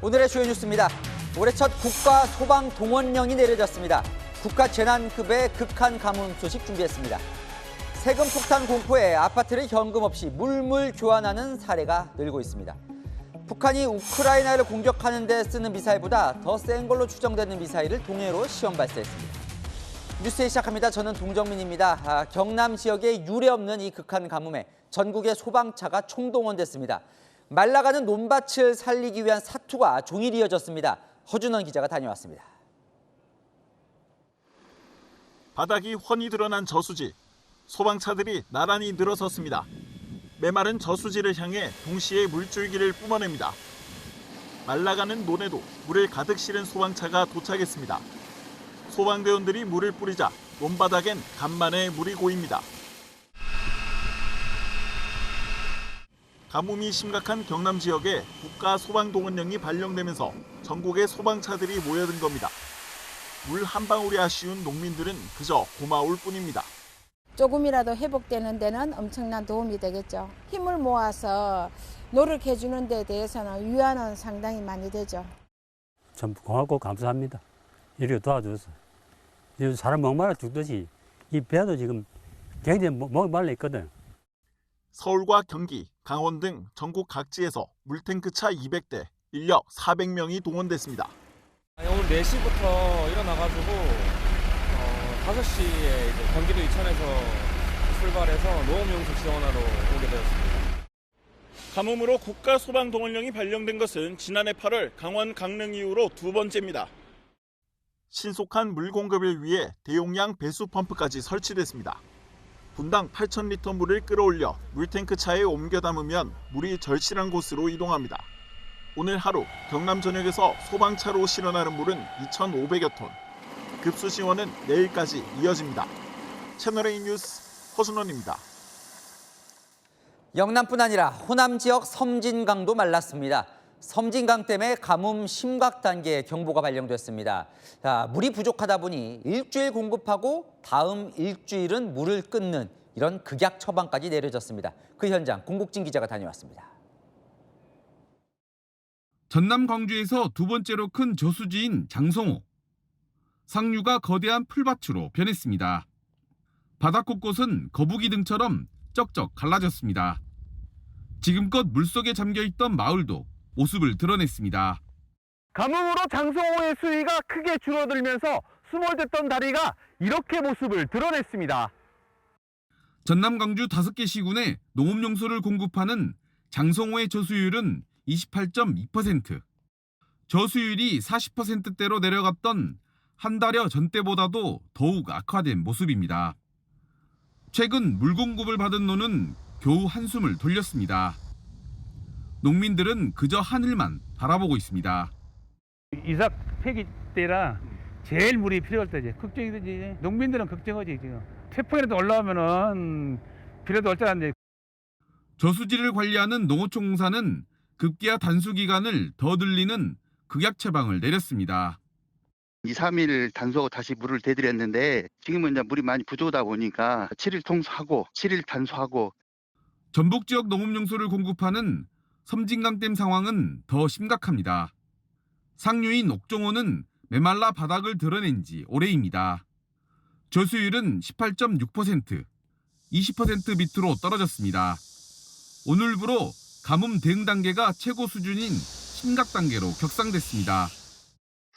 오늘의 주요 뉴스입니다. 올해 첫 국가 소방 동원령이 내려졌습니다. 국가 재난급의 극한 가뭄 소식 준비했습니다. 세금 폭탄 공포에 아파트를 현금 없이 물물 교환하는 사례가 늘고 있습니다. 북한이 우크라이나를 공격하는 데 쓰는 미사일보다 더 센 걸로 추정되는 미사일을 동해로 시험 발사했습니다. 뉴스 시작합니다. 저는 동정민입니다. 경남 지역에 유례없는 이 극한 가뭄에 전국의 소방차가 총동원됐습니다. 말라가는 논밭을 살리기 위한 사투가 종일 이어졌습니다. 허준원 기자가 다녀왔습니다. 바닥이 훤히 드러난 저수지. 소방차들이 나란히 늘어섰습니다. 메마른 저수지를 향해 동시에 물줄기를 뿜어냅니다. 말라가는 논에도 물을 가득 실은 소방차가 도착했습니다. 소방대원들이 물을 뿌리자 논바닥엔 간만에 물이 고입니다. 가뭄이 심각한 경남 지역에 국가 소방동원령이 발령되면서 전국의 소방차들이 모여든 겁니다. 물 한 방울이 아쉬운 농민들은 그저 고마울 뿐입니다. 조금이라도 회복되는 데는 엄청난 도움이 되겠죠. 힘을 모아서 노력해주는 데 대해서는 위안은 상당히 많이 되죠. 참 고맙고 감사합니다. 이렇게 도와줘서. 사람 목말라 죽듯이 이 배도 지금 굉장히 목말라 있거든. 서울과 경기, 강원 등 전국 각지에서 물탱크차 200대, 인력 400명이 동원됐습니다. 오늘 4시부터 일어나가지고 5시에 이제 경기도 이천에서 출발해서 농업용수 지원하러 오게 되었습니다. 가뭄으로 국가 소방동원령이 발령된 것은 지난해 8월 강원 강릉 이후로 두 번째입니다. 신속한 물 공급을 위해 대용량 배수 펌프까지 설치됐습니다. 분당 8,000리터 물을 끌어올려 물탱크 차에 옮겨 담으면 물이 절실한 곳으로 이동합니다. 오늘 하루 경남 전역에서 소방차로 실어나는 물은 2,500여 톤. 급수 지원은 내일까지 이어집니다. 채널A 뉴스 허순원입니다. 영남뿐 아니라 호남 지역 섬진강도 말랐습니다. 섬진강 때문에 가뭄 심각 단계 경보가 발령됐습니다. 물이 부족하다 보니 일주일 공급하고 다음 일주일은 물을 끊는 이런 극약 처방까지 내려졌습니다. 그 현장 공국진 기자가 다녀왔습니다. 전남 광주에서 두 번째로 큰 저수지인 장성호. 상류가 거대한 풀밭으로 변했습니다. 바닥 곳곳은 거북이 등처럼 쩍쩍 갈라졌습니다. 지금껏 물속에 잠겨있던 마을도 모습을 드러냈습니다. 가뭄으로 장성호의 수위가 크게 줄어들면서 수몰됐던 다리가 이렇게 모습을 드러냈습니다. 전남 광주 5개 시군에 농업용수를 공급하는 장성호의 저수율은 28.2%. 저수율이 40%대로 내려갔던 한 달여 전 때보다도 더욱 악화된 모습입니다. 최근 물 공급을 받은 논은 겨우 한숨을 돌렸습니다. 농민들은 그저 하늘만 바라보고 있습니다. 이삭 폐기 때라 제일 물이 필요할 때지. 걱정이 되지. 농민들은 걱정하지 지금. 태풍이라도 올라오면은 비라도 올 줄 알았는데. 저수지를 관리하는 농어촌공사는 급기야 단수 기간을 더 늘리는 극약 처방을 내렸습니다. 2, 3일 단수하고 다시 물을 대드렸는데 지금은 이제 물이 많이 부족하다 보니까 7일 통수하고 7일 단수하고. 전북 지역 농업용수를 공급하는 섬진강댐 상황은 더 심각합니다. 상류인 옥종호는 메말라 바닥을 드러낸 지 오래입니다. 저수율은 18.6%, 20% 밑으로 떨어졌습니다. 오늘부로 가뭄 대응 단계가 최고 수준인 심각 단계로 격상됐습니다.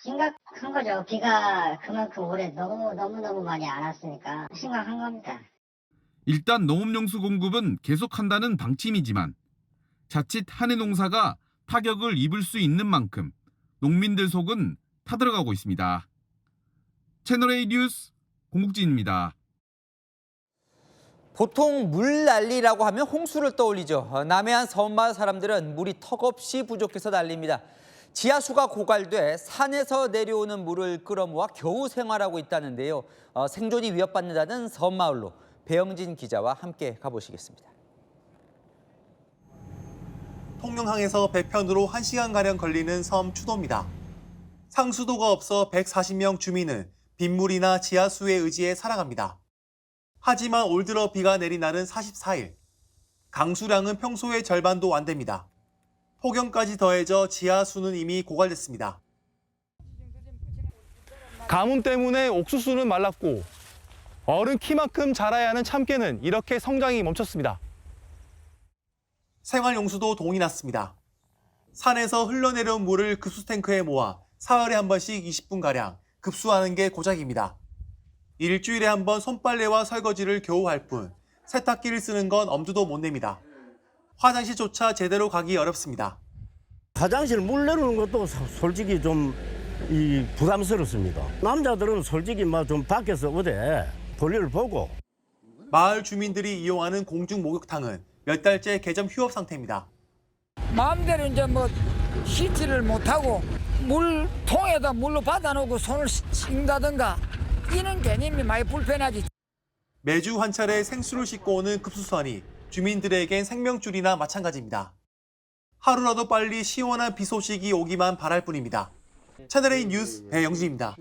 심각한 거죠. 비가 그만큼 올해 너무 많이 안 왔으니까 심각한 겁니다. 일단 농업용수 공급은 계속한다는 방침이지만 자칫 한해 농사가 타격을 입을 수 있는 만큼 농민들 속은 타들어가고 있습니다. 채널A 뉴스 공국진입니다. 보통 물난리라고 하면 홍수를 떠올리죠. 남해안 섬마을 사람들은 물이 턱없이 부족해서 난립니다. 지하수가 고갈돼 산에서 내려오는 물을 끌어모아 겨우 생활하고 있다는데요. 생존이 위협받는다는 섬마을로 배영진 기자와 함께 가보시겠습니다. 통영항에서 배편으로 1시간가량 걸리는 섬 추도입니다. 상수도가 없어 140명 주민은 빗물이나 지하수에 의지해 살아갑니다. 하지만 올 들어 비가 내린 날은 44일. 강수량은 평소의 절반도 안 됩니다. 폭염까지 더해져 지하수는 이미 고갈됐습니다. 가뭄 때문에 옥수수는 말랐고 어른 키만큼 자라야 하는 참깨는 이렇게 성장이 멈췄습니다. 생활용수도 동이 났습니다. 산에서 흘러내려온 물을 급수탱크에 모아 사흘에 한 번씩 20분가량 급수하는 게 고작입니다. 일주일에 한 번 손빨래와 설거지를 겨우 할 뿐 세탁기를 쓰는 건 엄두도 못 냅니다. 화장실조차 제대로 가기 어렵습니다. 화장실 물 내려오는 것도 솔직히 좀 부담스럽습니다. 남자들은 솔직히 좀 밖에서 어디 볼일을 보고. 마을 주민들이 이용하는 공중 목욕탕은 몇 달째 개점 휴업 상태입니다. 마음대로 이제 씻지를 못하고 물통에다 물로 받아놓고 손을 씻는다든가 이런 개념이 많이 불편하지. 매주 한 차례 생수를 씻고 오는 급수선이 주민들에겐 생명줄이나 마찬가지입니다. 하루라도 빨리 시원한 비 소식이 오기만 바랄 뿐입니다. 채널A 뉴스 배영진입니다.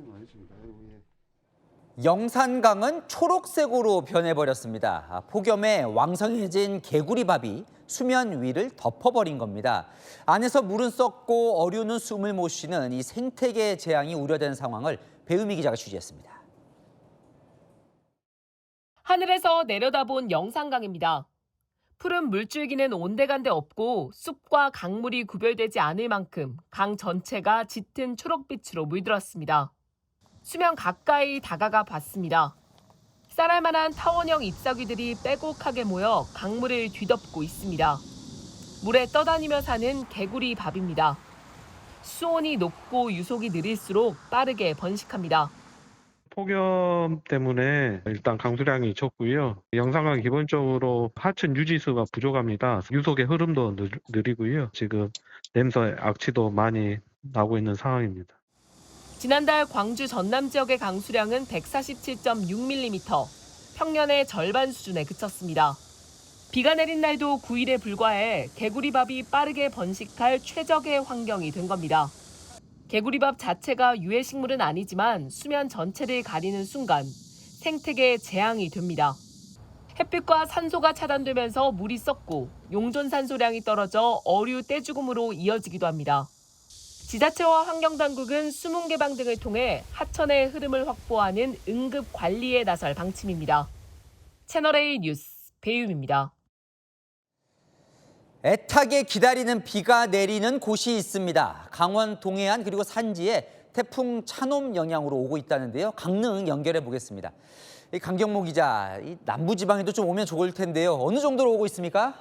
영산강은 초록색으로 변해버렸습니다. 폭염에 왕성해진 개구리밥이 수면 위를 덮어버린 겁니다. 안에서 물은 썩고 어류는 숨을 못 쉬는 이 생태계 재앙이 우려되는 상황을 배은미 기자가 취재했습니다. 하늘에서 내려다본 영산강입니다. 푸른 물줄기는 온데간데 없고 숲과 강물이 구별되지 않을 만큼 강 전체가 짙은 초록빛으로 물들었습니다. 수면 가까이 다가가 봤습니다. 쌀알만한 타원형 잎사귀들이 빼곡하게 모여 강물을 뒤덮고 있습니다. 물에 떠다니며 사는 개구리 밥입니다. 수온이 높고 유속이 느릴수록 빠르게 번식합니다. 폭염 때문에 일단 강수량이 적고요. 영산강 기본적으로 하천 유지수가 부족합니다. 유속의 흐름도 느리고요. 지금 냄새, 악취도 많이 나고 있는 상황입니다. 지난달 광주 전남 지역의 강수량은 147.6mm, 평년의 절반 수준에 그쳤습니다. 비가 내린 날도 9일에 불과해 개구리밥이 빠르게 번식할 최적의 환경이 된 겁니다. 개구리밥 자체가 유해식물은 아니지만 수면 전체를 가리는 순간 생태계에 재앙이 됩니다. 햇빛과 산소가 차단되면서 물이 썩고 용존산소량이 떨어져 어류 떼죽음으로 이어지기도 합니다. 지자체와 환경당국은 수문 개방 등을 통해 하천의 흐름을 확보하는 응급 관리에 나설 방침입니다. 채널A 뉴스 배유미입니다. 애타게 기다리는 비가 내리는 곳이 있습니다. 강원 동해안 그리고 산지에 태풍 차놈 영향으로 오고 있다는데요. 강릉 연결해 보겠습니다. 강경모 기자, 이 남부지방에도 좀 오면 좋을 텐데요. 어느 정도로 오고 있습니까?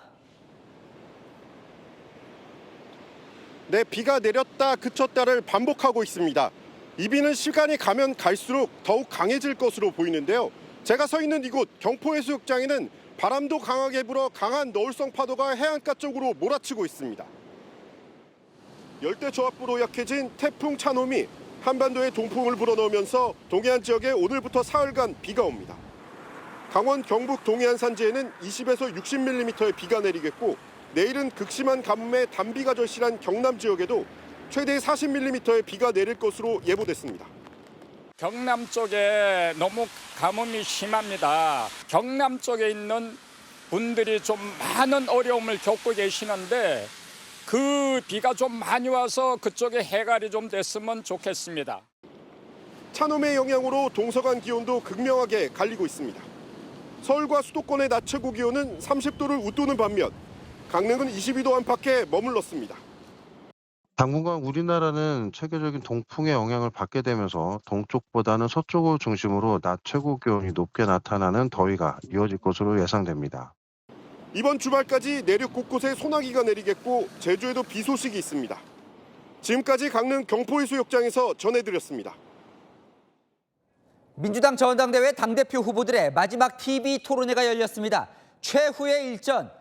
네, 비가 내렸다 그쳤다를 반복하고 있습니다. 이 비는 시간이 가면 갈수록 더욱 강해질 것으로 보이는데요. 제가 서 있는 이곳 경포해수욕장에는 바람도 강하게 불어 강한 너울성 파도가 해안가 쪽으로 몰아치고 있습니다. 열대저압부로 약해진 태풍 차놈이 한반도에 동풍을 불어넣으면서 동해안 지역에 오늘부터 사흘간 비가 옵니다. 강원 경북 동해안 산지에는 20에서 60mm의 비가 내리겠고 내일은 극심한 가뭄에 단비가 절실한 경남 지역에도 최대 40mm의 비가 내릴 것으로 예보됐습니다. 경남 쪽에 너무 가뭄이 심합니다. 경남 쪽에 있는 분들이 좀 많은 어려움을 겪고 계시는데 그 비가 좀 많이 와서 그쪽에 해갈이 좀 됐으면 좋겠습니다. 차놈의 영향으로 동서간 기온도 극명하게 갈리고 있습니다. 서울과 수도권의 낮 최고 기온은 30도를 웃도는 반면 강릉은 22도 안팎에 머물렀습니다. 당분간 우리나라는 체계적인 동풍의 영향을 받게 되면서 동쪽보다는 서쪽을 중심으로 낮 최고 기온이 높게 나타나는 더위가 이어질 것으로 예상됩니다. 이번 주말까지 내륙 곳곳에 소나기가 내리겠고 제주에도 비 소식이 있습니다. 지금까지 강릉 경포해수욕장에서 전해드렸습니다. 민주당 전당대회 당대표 후보들의 마지막 TV 토론회가 열렸습니다. 최후의 일전,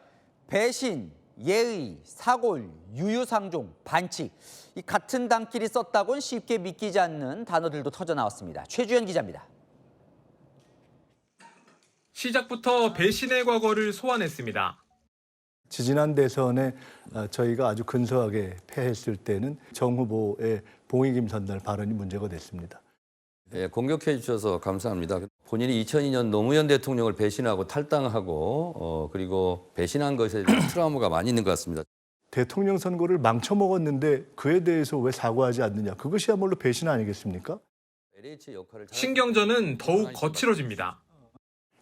배신, 예의, 사골, 유유상종, 반칙. 이 같은 당끼리 썼다곤 쉽게 믿기지 않는 단어들도 터져나왔습니다. 최주연 기자입니다. 시작부터 배신의 과거를 소환했습니다. 지지난 대선에 저희가 아주 근소하게 패했을 때는 정 후보의 봉익임 선달 발언이 문제가 됐습니다. 예, 공격해 주셔서 감사합니다. 본인이 2002년 노무현 대통령을 배신하고 탈당하고 그리고 배신한 것에 대한 트라우마가 많이 있는 것 같습니다. 대통령 선거를 망쳐먹었는데 그에 대해서 왜 사과하지 않느냐. 그것이야말로 배신 아니겠습니까? 신경전은 더욱 거칠어집니다.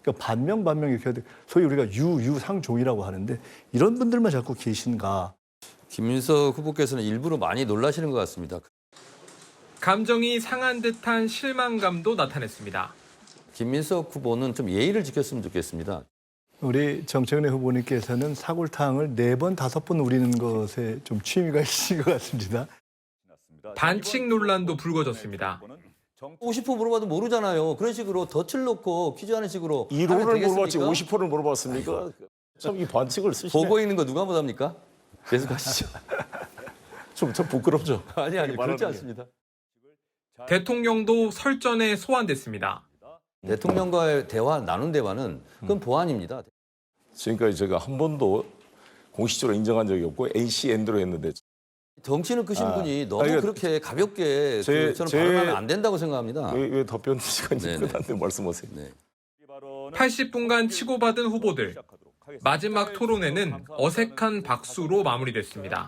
그러니까 반명 이렇게 해야 돼. 소위 우리가 유상종이라고 하는데 이런 분들만 자꾸 계신가. 김민석 후보께서는 일부러 많이 놀라시는 것 같습니다. 감정이 상한 듯한 실망감도 나타냈습니다. 김민석 후보는 좀 예의를 지켰으면 좋겠습니다. 우리 정청래 후보님께서는 사골탕을 4번, 5번 우리는 것에 좀 취미가 있으신 것 같습니다. 반칙 논란도 불거졌습니다. 50% 물어봐도 모르잖아요. 그런 식으로 덫을 놓고 퀴즈하는 식으로 1호를 물어봤지 50%를 물어봤습니까? 참 이 반칙을 쓰시네. 보고 있는 거 누가 못합니까? 계속 하시죠. 좀 부끄럽죠? 아니 그렇지 않습니다. 대통령도 설전에 소환됐습니다. 대통령과의 나눈 대화는 그건 보안입니다. 지금까지 제가 한 번도 공식적으로 인정한 적이 없고 NCN대로 했는데 덩치는 크신 분이 너무 그렇게 가볍게 저는 발언하면 안 된다고 생각합니다. 왜 답변 시간이 끝났는데 말씀하세요. 80분간 치고받은 후보들. 마지막 토론회는 어색한 박수로 마무리됐습니다.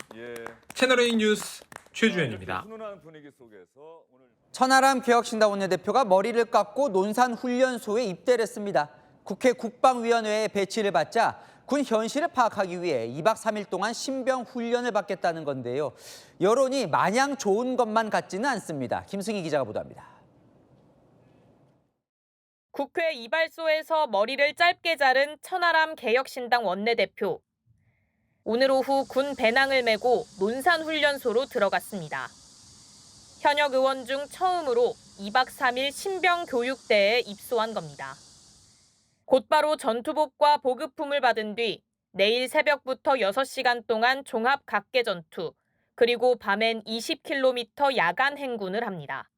채널A 뉴스 최주현입니다. 천하람 개혁신당 원내대표가 머리를 깎고 논산훈련소에 입대를 했습니다. 국회 국방위원회에 배치를 받자 군 현실을 파악하기 위해 2박 3일 동안 신병 훈련을 받겠다는 건데요. 여론이 마냥 좋은 것만 같지는 않습니다. 김승희 기자가 보도합니다. 국회 이발소에서 머리를 짧게 자른 천하람 개혁신당 원내대표. 오늘 오후 군 배낭을 메고 논산훈련소로 들어갔습니다. 현역 의원 중 처음으로 2박 3일 신병 교육대에 입소한 겁니다. 곧바로 전투복과 보급품을 받은 뒤 내일 새벽부터 6시간 동안 종합 각계 전투, 그리고 밤엔 20km 야간 행군을 합니다.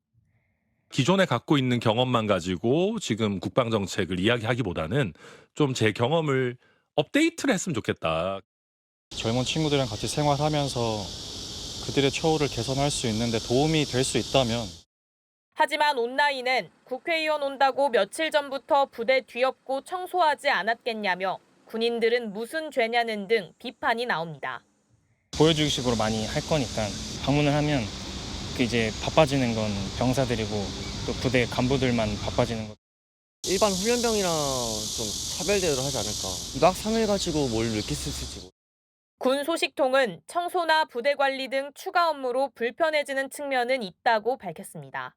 기존에 갖고 있는 경험만 가지고 지금 국방정책을 이야기하기보다는 좀 제 경험을 업데이트를 했으면 좋겠다. 젊은 친구들이랑 같이 생활하면서 그들의 처우를 개선할 수 있는데 도움이 될 수 있다면. 하지만 온라인은 국회의원 온다고 며칠 전부터 부대 뒤엎고 청소하지 않았겠냐며 군인들은 무슨 죄냐는 등 비판이 나옵니다. 보여주기식으로 많이 할 거니까 방문을 하면 이제 바빠지는 건 병사들이고 또 부대 간부들만 바빠지는 것. 일반 훈련병이랑 좀 차별대우를 하지 않을까. 2박 3일 가지고 뭘 이렇게 쓸지. 군 소식통은 청소나 부대 관리 등 추가 업무로 불편해지는 측면은 있다고 밝혔습니다.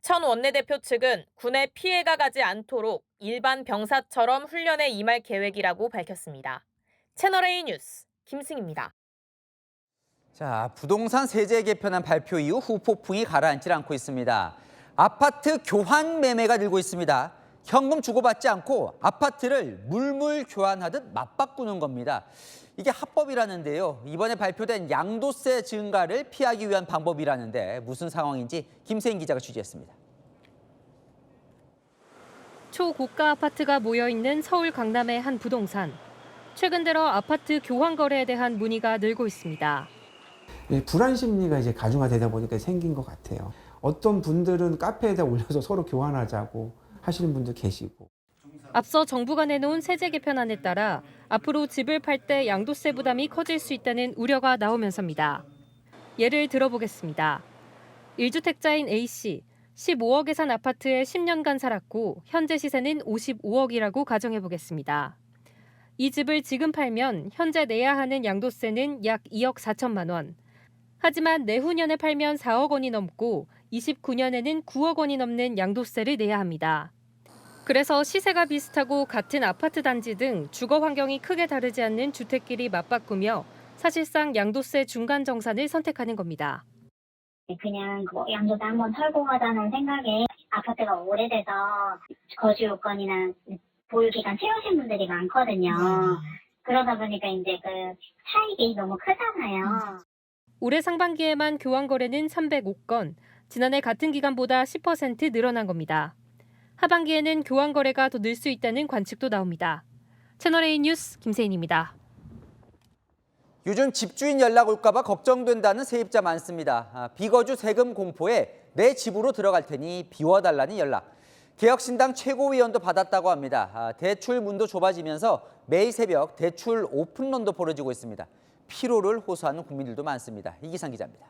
천 원내대표 측은 군에 피해가 가지 않도록 일반 병사처럼 훈련에 임할 계획이라고 밝혔습니다. 채널A 뉴스 김승희입니다. 자, 부동산 세제 개편안 발표 이후 후폭풍이 가라앉질 않고 있습니다. 아파트 교환 매매가 늘고 있습니다. 현금 주고받지 않고 아파트를 물물 교환하듯 맞바꾸는 겁니다. 이게 합법이라는데요. 이번에 발표된 양도세 증가를 피하기 위한 방법이라는데 무슨 상황인지 김세인 기자가 취재했습니다. 초고가 아파트가 모여있는 서울 강남의 한 부동산. 최근 들어 아파트 교환 거래에 대한 문의가 늘고 있습니다. 불안 심리가 이제 가중화되다 보니까 생긴 것 같아요. 어떤 분들은 카페에다 올려서 서로 교환하자고 하시는 분도 계시고. 앞서 정부가 내놓은 세제 개편안에 따라 앞으로 집을 팔 때 양도세 부담이 커질 수 있다는 우려가 나오면서입니다. 예를 들어보겠습니다. 1주택자인 A씨, 15억에 산 아파트에 10년간 살았고 현재 시세는 55억이라고 가정해보겠습니다. 이 집을 지금 팔면 현재 내야 하는 양도세는 약 2억 4천만 원. 하지만 내후년에 팔면 4억 원이 넘고 29년에는 9억 원이 넘는 양도세를 내야 합니다. 그래서 시세가 비슷하고 같은 아파트 단지 등 주거 환경이 크게 다르지 않는 주택끼리 맞바꾸며 사실상 양도세 중간 정산을 선택하는 겁니다. 그냥 양도세 한번 털고 가자는 생각에 아파트가 오래돼서 거주 요건이나 보유 기간 채우신 분들이 많거든요. 그러다 보니까 이제 그 차익이 너무 크잖아요. 올해 상반기에만 교환 거래는 305건, 지난해 같은 기간보다 10% 늘어난 겁니다. 하반기에는 교환 거래가 더 늘 수 있다는 관측도 나옵니다. 채널A 뉴스 김세인입니다. 요즘 집주인 연락 올까 봐 걱정된다는 세입자 많습니다. 비거주 세금 공포에 내 집으로 들어갈 테니 비워달라는 연락. 개혁신당 최고위원도 받았다고 합니다. 대출 문도 좁아지면서 매일 새벽 대출 오픈런도 벌어지고 있습니다. 피로를 호소하는 국민들도 많습니다. 이기상 기자입니다.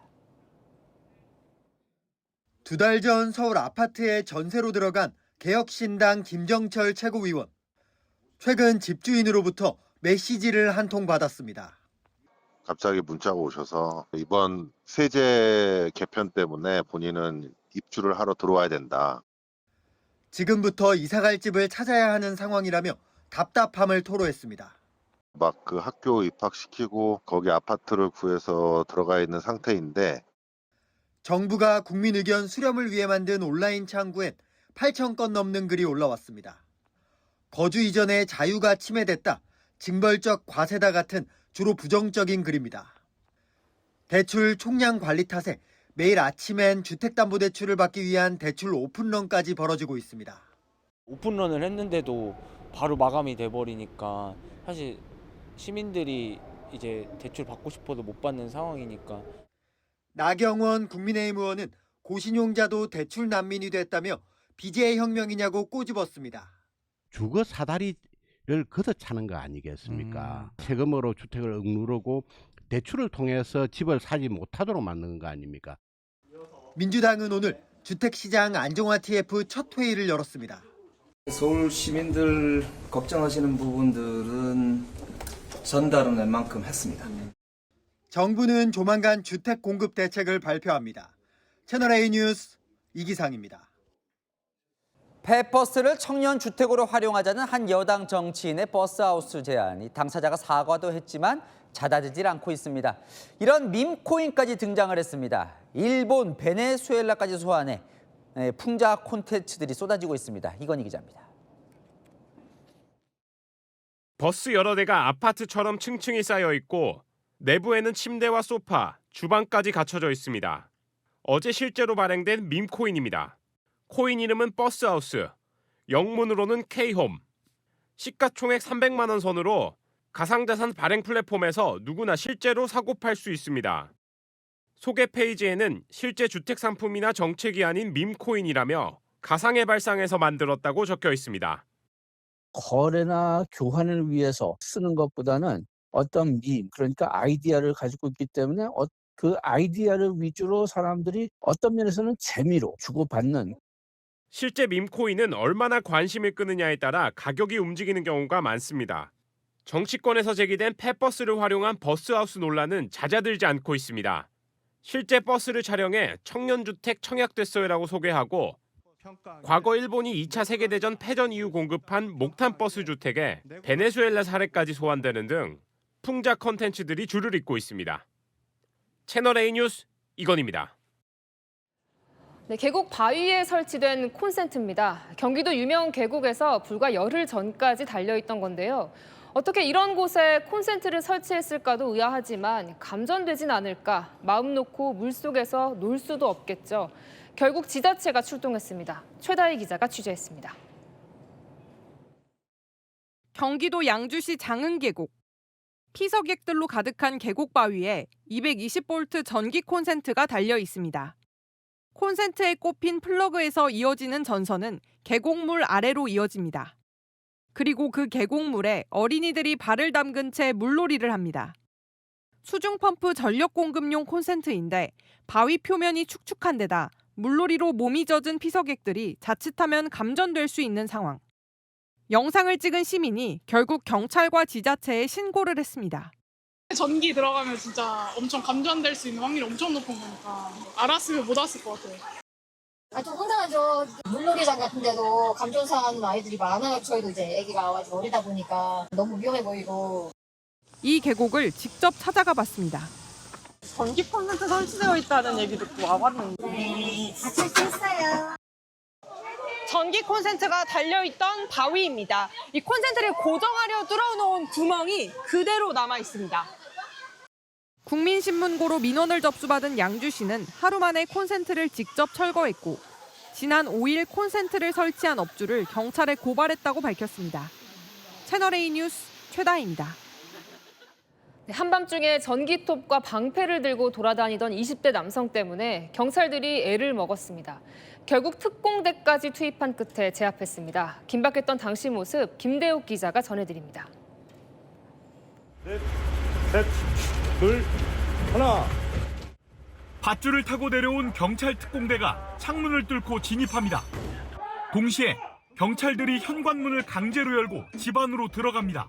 2달 전 서울 아파트에 전세로 들어간 개혁신당 김정철 최고위원. 최근 집주인으로부터 메시지를 한 통 받았습니다. 갑자기 문자가 오셔서 이번 세제 개편 때문에 본인은 입주를 하러 들어와야 된다. 지금부터 이사갈 집을 찾아야 하는 상황이라며 답답함을 토로했습니다. 막 그 학교 입학시키고 거기 아파트를 구해서 들어가 있는 상태인데 정부가 국민 의견 수렴을 위해 만든 온라인 창구엔 8,000건 넘는 글이 올라왔습니다. 거주 이전에 자유가 침해됐다, 징벌적 과세다 같은 주로 부정적인 글입니다. 대출 총량 관리 탓에 매일 아침엔 주택담보대출을 받기 위한 대출 오픈런까지 벌어지고 있습니다. 오픈런을 했는데도 바로 마감이 돼버리니까 사실 시민들이 이제 대출 받고 싶어도 못 받는 상황이니까. 나경원 국민의힘 의원은 고신용자도 대출 난민이 됐다며 BJ 혁명이냐고 꼬집었습니다. 주거 사다리를 걷어차는 거 아니겠습니까? 세금으로 주택을 억누르고 대출을 통해서 집을 사지 못하도록 만드는 거 아닙니까? 민주당은 오늘 주택시장 안정화 TF 첫 회의를 열었습니다. 서울 시민들 걱정하시는 부분들은 전달은 웬만큼 했습니다. 정부는 조만간 주택 공급 대책을 발표합니다. 채널A 뉴스 이기상입니다. 폐버스를 청년 주택으로 활용하자는 한 여당 정치인의 버스하우스 제안이 당사자가 사과도 했지만 잦아들질 않고 있습니다. 이런 밈코인까지 등장을 했습니다. 일본, 베네수엘라까지 소환해 풍자 콘텐츠들이 쏟아지고 있습니다. 이건희 기자입니다. 버스 여러 대가 아파트처럼 층층이 쌓여 있고 내부에는 침대와 소파, 주방까지 갖춰져 있습니다. 어제 실제로 발행된 밈코인입니다. 코인 이름은 버스하우스, 영문으로는 K홈. 시가총액 300만 원 선으로 가상자산 발행 플랫폼에서 누구나 실제로 사고 팔 수 있습니다. 소개 페이지에는 실제 주택 상품이나 정책이 아닌 밈코인이라며 가상의 발상에서 만들었다고 적혀 있습니다. 거래나 교환을 위해서 쓰는 것보다는 어떤 밈, 그러니까 아이디어를 가지고 있기 때문에 그 아이디어를 위주로 사람들이 어떤 면에서는 재미로 주고받는. 실제 밈코인은 얼마나 관심을 끄느냐에 따라 가격이 움직이는 경우가 많습니다. 정치권에서 제기된 폐버스를 활용한 버스하우스 논란은 잦아들지 않고 있습니다. 실제 버스를 촬영해 청년주택 청약됐어요라고 소개하고 과거 일본이 2차 세계대전 패전 이후 공급한 목탄 버스 주택에 베네수엘라 사례까지 소환되는 등 풍자 컨텐츠들이 줄을 잇고 있습니다. 채널A 뉴스 이건희입니다. 네, 계곡 바위에 설치된 콘센트입니다. 경기도 유명 계곡에서 불과 열흘 전까지 달려있던 건데요. 어떻게 이런 곳에 콘센트를 설치했을까도 의아하지만 감전되진 않을까 마음 놓고 물속에서 놀 수도 없겠죠. 결국 지자체가 출동했습니다. 최다희 기자가 취재했습니다. 경기도 양주시 장흥계곡. 피서객들로 가득한 계곡 바위에 220V 전기 콘센트가 달려 있습니다. 콘센트에 꼽힌 플러그에서 이어지는 전선은 계곡물 아래로 이어집니다. 그리고 그 계곡물에 어린이들이 발을 담근 채 물놀이를 합니다. 수중 펌프 전력 공급용 콘센트인데 바위 표면이 축축한 데다 물놀이로 몸이 젖은 피서객들이 자칫하면 감전될 수 있는 상황. 영상을 찍은 시민이 결국 경찰과 지자체에 신고를 했습니다. 전기 들어가면 진짜 엄청 감전될 수 있는 확률이 엄청 높은 거니까 알았으면 못 왔을 것 같아요. 좀 황당하죠. 물놀이장 같은 데도 감전사하는 아이들이 많아요. 저희도 이제 아기가 아직 어리다 보니까 너무 위험해 보이고. 이 계곡을 직접 찾아가 봤습니다. 전기 콘센트 설치되어 있다는 얘기 듣고 와봤는데. 네, 다 설치했어요. 전기 콘센트가 달려있던 바위입니다. 이 콘센트를 고정하려 뚫어놓은 구멍이 그대로 남아 있습니다. 국민신문고로 민원을 접수받은 양주시는 하루 만에 콘센트를 직접 철거했고 지난 5일 콘센트를 설치한 업주를 경찰에 고발했다고 밝혔습니다. 채널A 뉴스 최다희입니다. 한밤중에 전기톱과 방패를 들고 돌아다니던 20대 남성 때문에 경찰들이 애를 먹었습니다. 결국 특공대까지 투입한 끝에 제압했습니다. 긴박했던 당시 모습 김대욱 기자가 전해드립니다. 셋. 둘, 하나. 밧줄을 타고 내려온 경찰 특공대가 창문을 뚫고 진입합니다. 동시에 경찰들이 현관문을 강제로 열고 집 안으로 들어갑니다.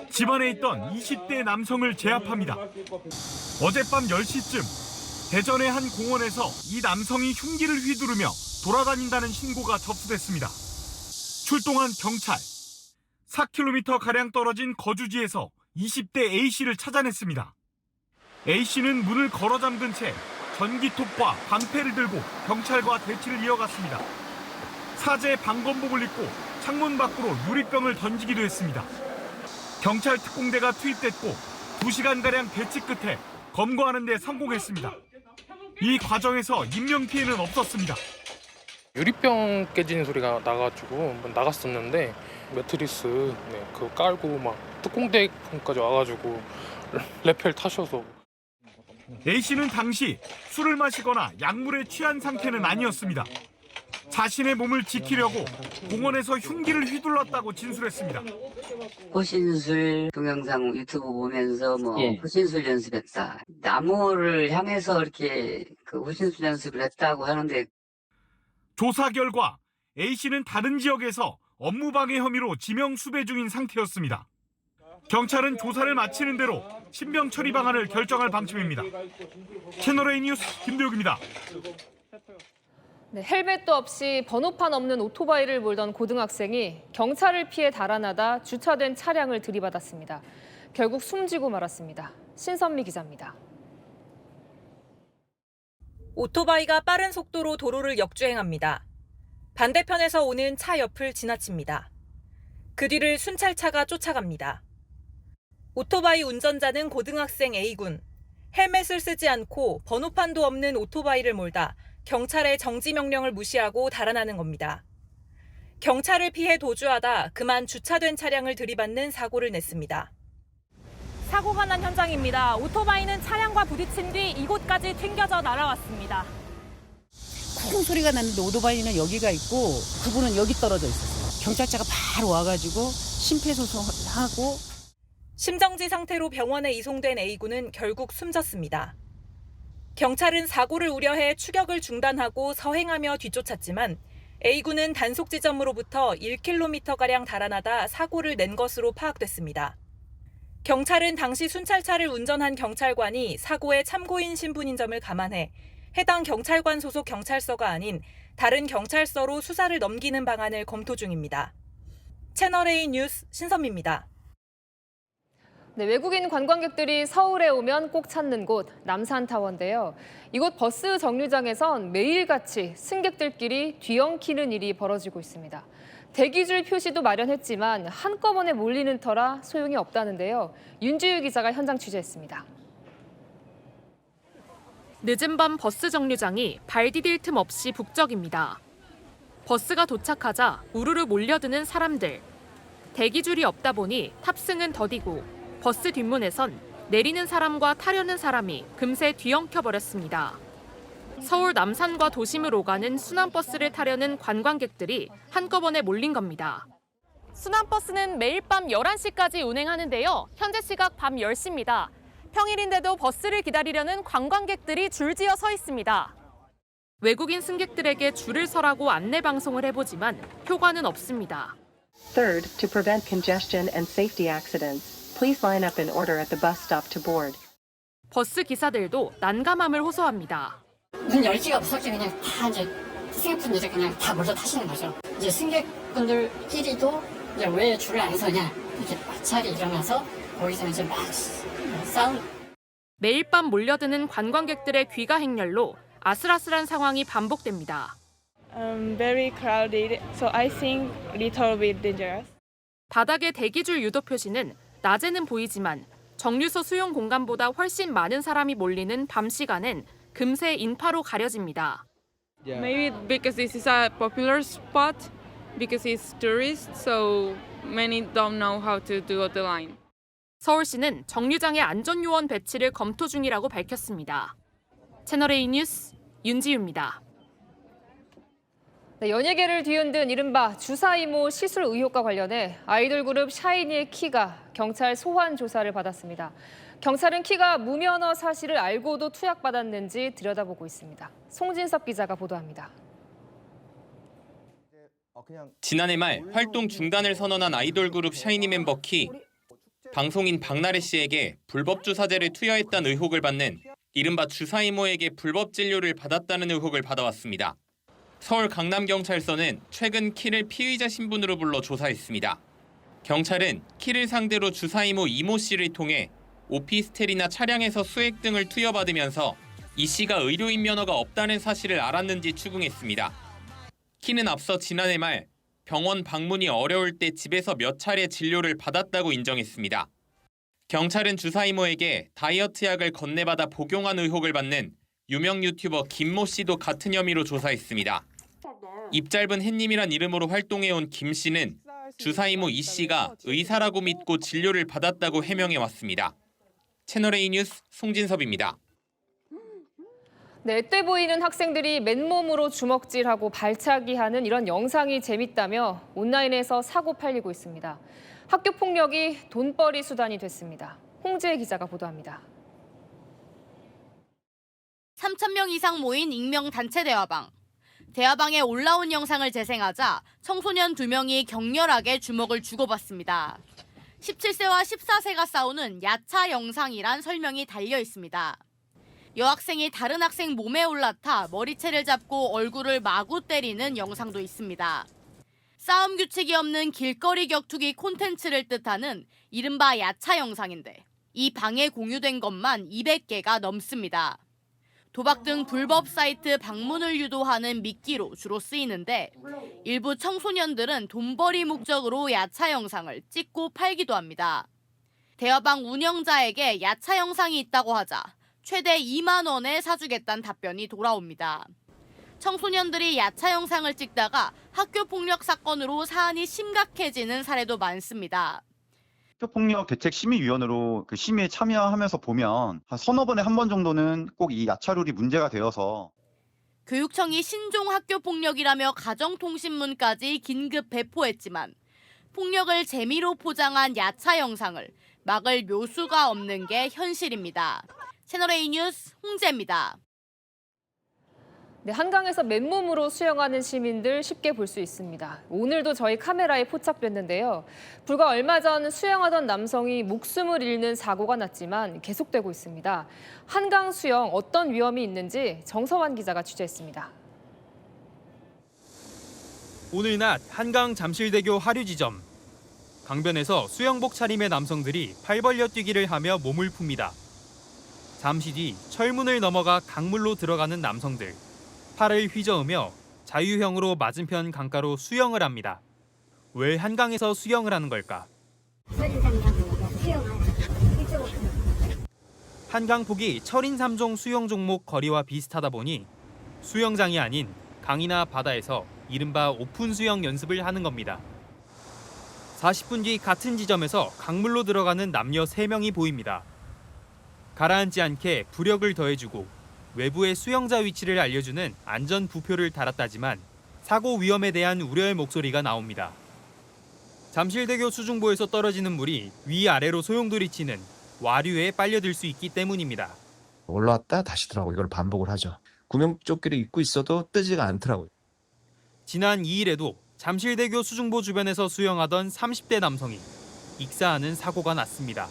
집 안에 있던 20대 남성을 제압합니다. 어젯밤 10시쯤 대전의 한 공원에서 이 남성이 흉기를 휘두르며 돌아다닌다는 신고가 접수됐습니다. 출동한 경찰, 4km가량 떨어진 거주지에서 20대 A씨를 찾아냈습니다. A씨는 문을 걸어 잠근 채 전기톱과 방패를 들고 경찰과 대치를 이어갔습니다. 사제 방검복을 입고 창문 밖으로 유리병을 던지기도 했습니다. 경찰 특공대가 투입됐고 2시간가량 대치 끝에 검거하는 데 성공했습니다. 이 과정에서 인명피해는 없었습니다. 유리병 깨지는 소리가 나가지고 나갔었는데 매트리스 그거 깔고 막 특공대까지 와가지고 레펠 타셔서. A씨는 당시 술을 마시거나 약물에 취한 상태는 아니었습니다. 자신의 몸을 지키려고 공원에서 흉기를 휘둘렀다고 진술했습니다. 호신술 동영상 유튜브 보면서 호신술 연습했다. 나무를 향해서 이렇게 호신술 연습을 했다고 하는데 조사 결과 A씨는 다른 지역에서 업무방해 혐의로 지명 수배 중인 상태였습니다. 경찰은 조사를 마치는 대로 신병 처리 방안을 결정할 방침입니다. 채널A 뉴스 김도혁입니다. 네, 헬멧도 없이 번호판 없는 오토바이를 몰던 고등학생이 경찰을 피해 달아나다 주차된 차량을 들이받았습니다. 결국 숨지고 말았습니다. 신선미 기자입니다. 오토바이가 빠른 속도로 도로를 역주행합니다. 반대편에서 오는 차 옆을 지나칩니다. 그 뒤를 순찰차가 쫓아갑니다. 오토바이 운전자는 고등학생 A군. 헬멧을 쓰지 않고 번호판도 없는 오토바이를 몰다 경찰의 정지 명령을 무시하고 달아나는 겁니다. 경찰을 피해 도주하다 그만 주차된 차량을 들이받는 사고를 냈습니다. 사고가 난 현장입니다. 오토바이는 차량과 부딪힌 뒤 이곳까지 튕겨져 날아왔습니다. 쿵 소리가 났는데 오토바이는 여기가 있고 그분은 여기 떨어져 있었어요. 경찰차가 바로 와가지고 심폐소생하고. 심정지 상태로 병원에 이송된 A군은 결국 숨졌습니다. 경찰은 사고를 우려해 추격을 중단하고 서행하며 뒤쫓았지만 A군은 단속 지점으로부터 1km가량 달아나다 사고를 낸 것으로 파악됐습니다. 경찰은 당시 순찰차를 운전한 경찰관이 사고의 참고인 신분인 점을 감안해 해당 경찰관 소속 경찰서가 아닌 다른 경찰서로 수사를 넘기는 방안을 검토 중입니다. 채널A 뉴스 신선미입니다. 네, 외국인 관광객들이 서울에 오면 꼭 찾는 곳 남산타워인데요. 이곳 버스 정류장에선 매일같이 승객들끼리 뒤엉키는 일이 벌어지고 있습니다. 대기줄 표시도 마련했지만 한꺼번에 몰리는 터라 소용이 없다는데요. 윤지유 기자가 현장 취재했습니다. 늦은 밤 버스 정류장이 발 디딜 틈 없이 북적입니다. 버스가 도착하자 우르르 몰려드는 사람들. 대기줄이 없다 보니 탑승은 더디고 버스 뒷문에선 내리는 사람과 타려는 사람이 금세 뒤엉켜버렸습니다. 서울 남산과 도심을 오가는 순환버스를 타려는 관광객들이 한꺼번에 몰린 겁니다. 순환버스는 매일 밤 11시까지 운행하는데요. 현재 시각 밤 10시입니다. 평일인데도 버스를 기다리려는 관광객들이 줄지어 서 있습니다. 외국인 승객들에게 줄을 서라고 안내 방송을 해보지만 효과는 없습니다. Third, to prevent congestion and safety accidents, please line up in order at the bus stop to board. 버스 기사들도 난감함을 호소합니다. 문 10개가 무섭게 그냥 다 이제 승객분들이 그냥 다 몰려 타시는 거죠. 이제 승객분들끼리도 이제 왜 줄을 안 서냐 이렇게 마찰이 일어나서 거기서 이제 막 싸움. 매일 밤 몰려드는 관광객들의 귀가 행렬로 아슬아슬한 상황이 반복됩니다. Very crowded, so I think little bit dangerous. 바닥의 대기줄 유도 표시는 낮에는 보이지만 정류소 수용 공간보다 훨씬 많은 사람이 몰리는 밤 시간엔 금세 인파로 가려집니다. Maybe because this is a popular spot, because it's tourist, so many don't know how to do the line. 서울시는 정류장의 안전 요원 배치를 검토 중이라고 밝혔습니다. 채널A 뉴스 윤지유입니다. 네, 연예계를 뒤흔든 이른바 주사이모 시술 의혹과 관련해 아이돌 그룹 샤이니의 키가 경찰 소환 조사를 받았습니다. 경찰은 키가 무면허 사실을 알고도 투약받았는지 들여다보고 있습니다. 송진섭 기자가 보도합니다. 지난해 말 활동 중단을 선언한 아이돌 그룹 샤이니 멤버 키. 방송인 박나래 씨에게 불법 주사제를 투여했다는 의혹을 받는 이른바 주사이모에게 불법 진료를 받았다는 의혹을 받아왔습니다. 서울 강남경찰서는 최근 키를 피의자 신분으로 불러 조사했습니다. 경찰은 키를 상대로 주사이모 이모 씨를 통해 오피스텔이나 차량에서 수액 등을 투여받으면서 이 씨가 의료인 면허가 없다는 사실을 알았는지 추궁했습니다. 키는 앞서 지난해 말 병원 방문이 어려울 때 집에서 몇 차례 진료를 받았다고 인정했습니다. 경찰은 주사이모에게 다이어트 약을 건네받아 복용한 의혹을 받는 유명 유튜버 김모 씨도 같은 혐의로 조사했습니다. 입 짧은 햇님이란 이름으로 활동해온 김 씨는 주사이모 이 씨가 의사라고 믿고 진료를 받았다고 해명해왔습니다. 채널A 뉴스 송진섭입니다. 네, 때 보이는 학생들이 맨몸으로 주먹질하고 발차기하는 이런 영상이 재밌다며 온라인에서 사고 팔리고 있습니다. 학교 폭력이 돈벌이 수단이 됐습니다. 홍지혜 기자가 보도합니다. 3,000명 이상 모인 익명 단체 대화방. 대화방에 올라온 영상을 재생하자 청소년 2명이 격렬하게 주먹을 주고받습니다. 17세와 14세가 싸우는 야차 영상이란 설명이 달려 있습니다. 여학생이 다른 학생 몸에 올라타 머리채를 잡고 얼굴을 마구 때리는 영상도 있습니다. 싸움 규칙이 없는 길거리 격투기 콘텐츠를 뜻하는 이른바 야차 영상인데 이 방에 공유된 것만 200개가 넘습니다. 도박 등 불법 사이트 방문을 유도하는 미끼로 주로 쓰이는데 일부 청소년들은 돈벌이 목적으로 야차 영상을 찍고 팔기도 합니다. 대화방 운영자에게 야차 영상이 있다고 하자 최대 2만 원에 사주겠다는 답변이 돌아옵니다. 청소년들이 야차 영상을 찍다가 학교 폭력 사건으로 사안이 심각해지는 사례도 많습니다. 학교폭력대책심의위원으로 그 심의에 참여하면서 보면 한 서너 번에 한 번 정도는 꼭 이 야차룰이 문제가 되어서 교육청이 신종 학교폭력이라며 가정통신문까지 긴급 배포했지만 폭력을 재미로 포장한 야차 영상을 막을 묘수가 없는 게 현실입니다. 채널A 뉴스 홍재입니다. 네, 한강에서 맨몸으로 수영하는 시민들 쉽게 볼 수 있습니다. 오늘도 저희 카메라에 포착됐는데요. 불과 얼마 전 수영하던 남성이 목숨을 잃는 사고가 났지만 계속되고 있습니다. 한강 수영 어떤 위험이 있는지 정서환 기자가 취재했습니다. 오늘 낮 한강 잠실대교 하류 지점. 강변에서 수영복 차림의 남성들이 팔 벌려 뛰기를 하며 몸을 풉니다. 잠시 뒤 철문을 넘어가 강물로 들어가는 남성들. 팔을 휘저으며 자유형으로 맞은편 강가로 수영을 합니다. 왜 한강에서 수영을 하는 걸까? 한강 폭이 철인 3종 수영 종목 거리와 비슷하다 보니 수영장이 아닌 강이나 바다에서 이른바 오픈 수영 연습을 하는 겁니다. 40분 뒤 같은 지점에서 강물로 들어가는 남녀 3명이 보입니다. 가라앉지 않게 부력을 더해주고 외부의 수영자 위치를 알려주는 안전 부표를 달았다지만 사고 위험에 대한 우려의 목소리가 나옵니다. 잠실대교 수중보에서 떨어지는 물이 위아래로 소용돌이치는 와류에 빨려들 수 있기 때문입니다. 올라왔다 다시 들어가고 이걸 반복을 하죠. 구명조끼를 입고 있어도 뜨지가 않더라고요. 지난 2일에도 잠실대교 수중보 주변에서 수영하던 30대 남성이 익사하는 사고가 났습니다.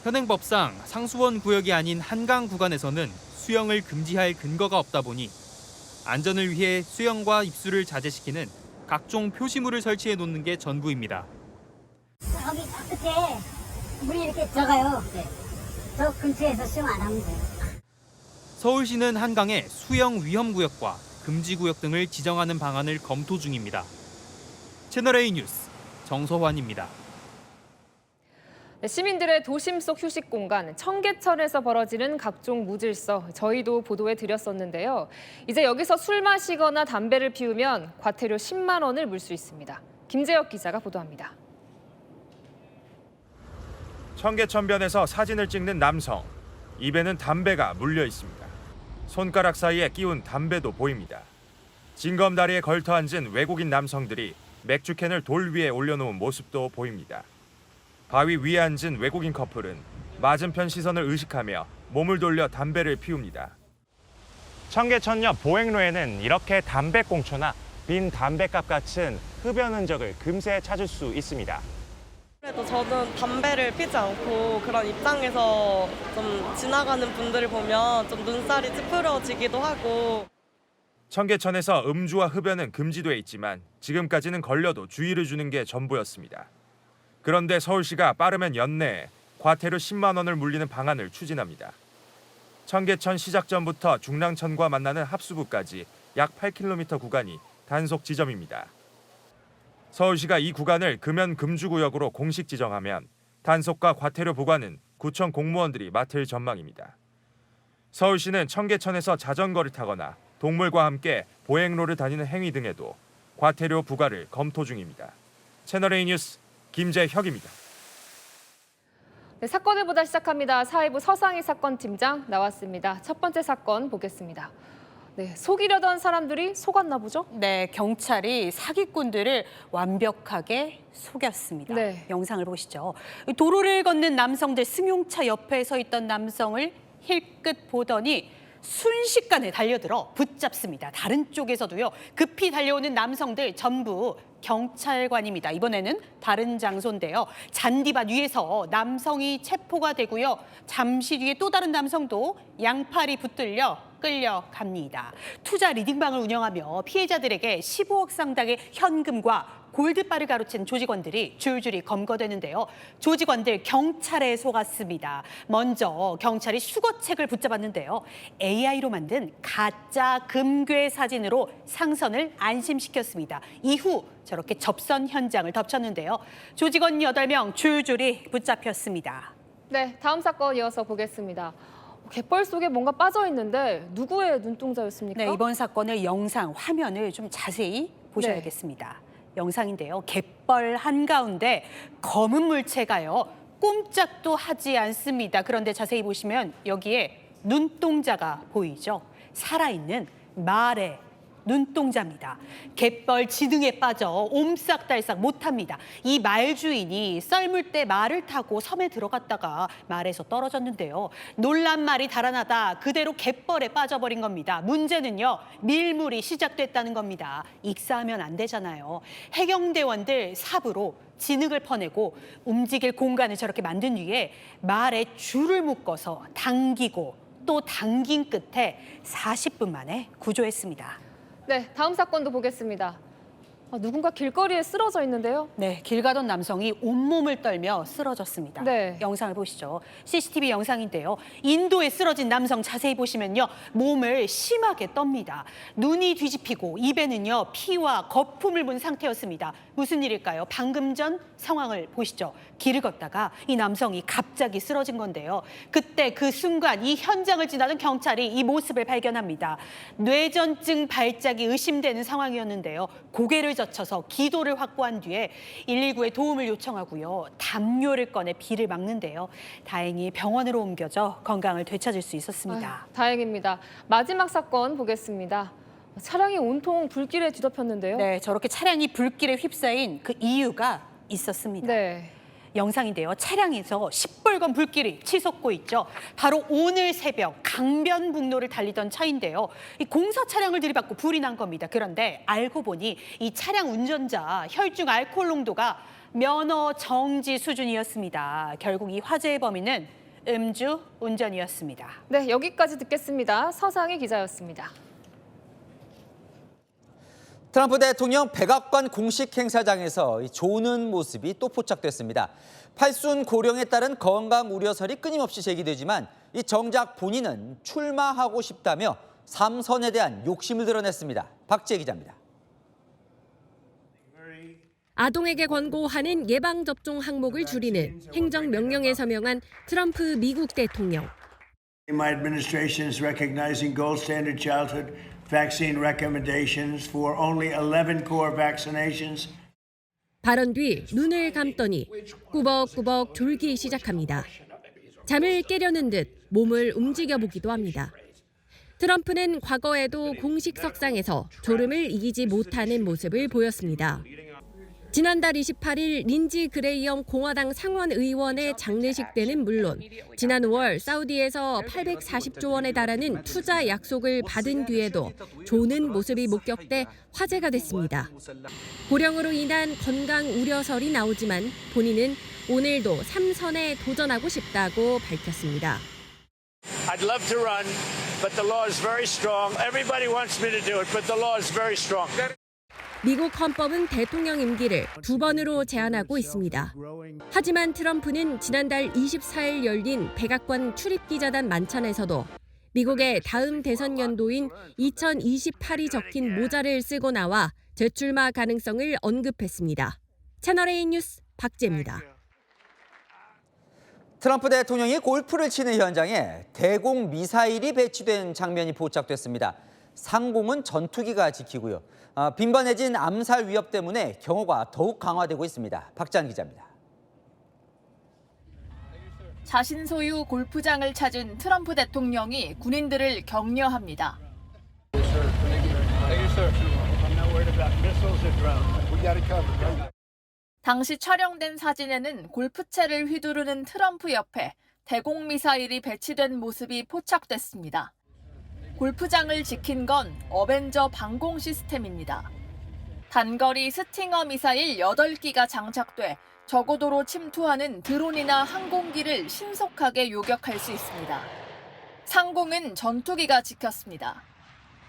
현행법상 상수원 구역이 아닌 한강 구간에서는 수영을 금지할 근거가 없다 보니 안전을 위해 수영과 입수를 자제시키는 각종 표시물을 설치해 놓는 게 전부입니다. 여기 끝에 물이 이렇게 들어가요. 저 근처에서 수영 안 하면 돼요. 서울시는 한강에 수영 위험구역과 금지구역 등을 지정하는 방안을 검토 중입니다. 채널A 뉴스 정서환입니다. 시민들의 도심 속 휴식 공간 청계천에서 벌어지는 각종 무질서 저희도 보도해 드렸었는데요. 이제 여기서 술 마시거나 담배를 피우면 과태료 10만 원을 물 수 있습니다. 김재혁 기자가 보도합니다. 청계천변에서 사진을 찍는 남성. 입에는 담배가 물려 있습니다. 손가락 사이에 끼운 담배도 보입니다. 징검다리에 걸터 앉은 외국인 남성들이 맥주캔을 돌 위에 올려놓은 모습도 보입니다. 바위 위에 앉은 외국인 커플은 맞은편 시선을 의식하며 몸을 돌려 담배를 피웁니다. 청계천역 보행로에는 이렇게 담배꽁초나 빈 담배갑 같은 흡연 흔적을 금세 찾을 수 있습니다. 그래도 저는 담배를 피지 않고 그런 입장에서 좀 지나가는 분들을 보면 좀 눈살이 찌푸려지기도 하고. 청계천에서 음주와 흡연은 금지돼 있지만 지금까지는 걸려도 주의를 주는 게 전부였습니다. 그런데 서울시가 빠르면 연내에 과태료 10만 원을 물리는 방안을 추진합니다. 청계천 시작 전부터 중랑천과 만나는 합수부까지 약 8km 구간이 단속 지점입니다. 서울시가 이 구간을 금연 금주구역으로 공식 지정하면 단속과 과태료 부과는 구청 공무원들이 맡을 전망입니다. 서울시는 청계천에서 자전거를 타거나 동물과 함께 보행로를 다니는 행위 등에도 과태료 부과를 검토 중입니다. 채널A 뉴스 김재혁입니다. 네, 사건을 보다 시작합니다. 사회부 서상희 사건팀장 나왔습니다. 첫 번째 사건 보겠습니다. 네, 속이려던 사람들이 속았나 보죠? 네, 경찰이 사기꾼들을 완벽하게 속였습니다. 네. 영상을 보시죠. 도로를 걷는 남성들, 승용차 옆에 서 있던 남성을 힐끗 보더니 순식간에 달려들어 붙잡습니다. 다른 쪽에서도요, 급히 달려오는 남성들 전부 경찰관입니다. 이번에는 다른 장소인데요. 잔디밭 위에서 남성이 체포가 되고요. 잠시 뒤에 또 다른 남성도 양팔이 붙들려 끌려갑니다. 투자 리딩방을 운영하며 피해자들에게 15억 상당의 현금과 골드바를 가로챈 조직원들이 줄줄이 검거되는데요. 조직원들 경찰에 속았습니다. 먼저 경찰이 수거책을 붙잡았는데요. AI로 만든 가짜 금괴 사진으로 상선을 안심시켰습니다. 이후 저렇게 접선 현장을 덮쳤는데요. 조직원 8명 줄줄이 붙잡혔습니다. 네, 다음 사건 이어서 보겠습니다. 갯벌 속에 뭔가 빠져 있는데 누구의 눈동자였습니까? 네, 이번 사건의 영상, 화면을 좀 자세히 보셔야겠습니다. 영상인데요. 갯벌 한가운데 검은 물체가요. 꼼짝도 하지 않습니다. 그런데 자세히 보시면 여기에 눈동자가 보이죠? 살아있는 말의 눈동자입니다. 갯벌 지능에 빠져 옴싹달싹 못합니다. 이 말 주인이 썰물 때 말을 타고 섬에 들어갔다가 말에서 떨어졌는데요. 놀란 말이 달아나다 그대로 갯벌에 빠져버린 겁니다. 문제는요, 밀물이 시작됐다는 겁니다. 익사하면 안 되잖아요. 해경대원들 삽으로 진흙을 퍼내고 움직일 공간을 저렇게 만든 뒤에 말에 줄을 묶어서 당기고 또 당긴 끝에 40분 만에 구조했습니다. 네, 다음 사건도 보겠습니다. 누군가 길거리에 쓰러져 있는데요. 네, 길 가던 남성이 온몸을 떨며 쓰러졌습니다. 네. 영상을 보시죠. CCTV 영상인데요. 인도에 쓰러진 남성 자세히 보시면요. 몸을 심하게 떱니다. 눈이 뒤집히고 입에는요. 피와 거품을 문 상태였습니다. 무슨 일일까요? 방금 전 상황을 보시죠. 길을 걷다가 이 남성이 갑자기 쓰러진 건데요. 그때 그 순간 이 현장을 지나던 경찰이 이 모습을 발견합니다. 뇌전증 발작이 의심되는 상황이었는데요. 고개를 젖혀서 기도를 확보한 뒤에 119에 도움을 요청하고요. 담요를 꺼내 비를 막는데요. 다행히 병원으로 옮겨져 건강을 되찾을 수 있었습니다. 다행입니다. 마지막 사건 보겠습니다. 차량이 온통 불길에 뒤덮였는데요. 네, 저렇게 차량이 불길에 휩싸인 그 이유가 있었습니다. 네. 영상인데요. 차량에서 시뻘건 불길이 치솟고 있죠. 바로 오늘 새벽 강변북로를 달리던 차인데요. 이 공사 차량을 들이받고 불이 난 겁니다. 그런데 알고 보니 이 차량 운전자 혈중 알코올 농도가 면허 정지 수준이었습니다. 결국 이 화재의 범인은 음주 운전이었습니다. 네, 여기까지 듣겠습니다. 서상희 기자였습니다. 트럼프 대통령 백악관 공식 행사장에서 조는 모습이 또 포착됐습니다. 팔순 고령에 따른 건강 우려설이 끊임없이 제기되지만 이 정작 본인은 출마하고 싶다며 삼선에 대한 욕심을 드러냈습니다. 박지혜 기자입니다. 아동에게 권고하는 예방접종 항목을 줄이는 행정명령에 서명한 트럼프 미국 대통령. My administration is recognizing gold standard childhood vaccine recommendations for only 11 core vaccinations. 발언 뒤 눈을 감더니 꾸벅꾸벅 졸기 시작합니다. 잠을 깨려는 듯 몸을 움직여 보기도 합니다. 트럼프는 과거에도 공식 석상에서 졸음을 이기지 못하는 모습을 보였습니다. 지난달 28일 린지 그레이엄 공화당 상원 의원의 장례식 때는 물론 지난 5월 사우디에서 840조 원에 달하는 투자 약속을 받은 뒤에도 조는 모습이 목격돼 화제가 됐습니다. 고령으로 인한 건강 우려설이 나오지만 본인은 오늘도 3선에 도전하고 싶다고 밝혔습니다. I'd love to run, but the law is very strong. Everybody wants me to do it, but the law is very strong. 미국 헌법은 대통령 임기를 2번으로 제한하고 있습니다. 하지만 트럼프는 지난달 24일 열린 백악관 출입기자단 만찬에서도 미국의 다음 대선 연도인 2028이 적힌 모자를 쓰고 나와 재출마 가능성을 언급했습니다. 채널A 뉴스 박재입니다. 트럼프 대통령이 골프를 치는 현장에 대공 미사일이 배치된 장면이 포착됐습니다. 상공은 전투기가 지키고요. 빈번해진 암살 위협 때문에 경호가 더욱 강화되고 있습니다. 박지한 기자입니다. 자신 소유 골프장을 찾은 트럼프 대통령이 군인들을 격려합니다. 당시 촬영된 사진에는 골프채를 휘두르는 트럼프 옆에 대공 미사일이 배치된 모습이 포착됐습니다. 골프장을 지킨 건 어벤져 방공 시스템입니다. 단거리 스팅어 미사일 8기가 장착돼 저고도로 침투하는 드론이나 항공기를 신속하게 요격할 수 있습니다. 상공은 전투기가 지켰습니다.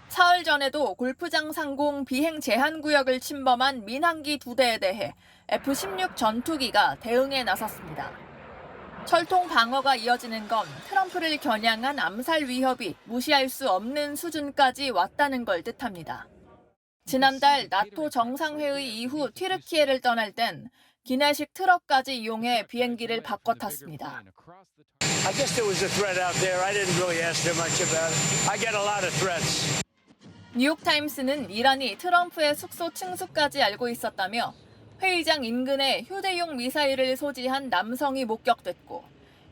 사흘 전에도 골프장 상공 비행 제한 구역을 침범한 민항기 2대에 대해 F-16 전투기가 대응에 나섰습니다. 철통 방어가 이어지는 건 트럼프를 겨냥한 암살 위협이 무시할 수 없는 수준까지 왔다는 걸 뜻합니다. 지난달 나토 정상회의 이후 튀르키예를 떠날 땐 기내식 트럭까지 이용해 비행기를 바꿔 탔습니다. I guess there was a threat out there. I didn't really ask them much about it. I get a lot of threats. 뉴욕타임스는 이란이 트럼프의 숙소 층수까지 알고 있었다며 회의장 인근에 휴대용 미사일을 소지한 남성이 목격됐고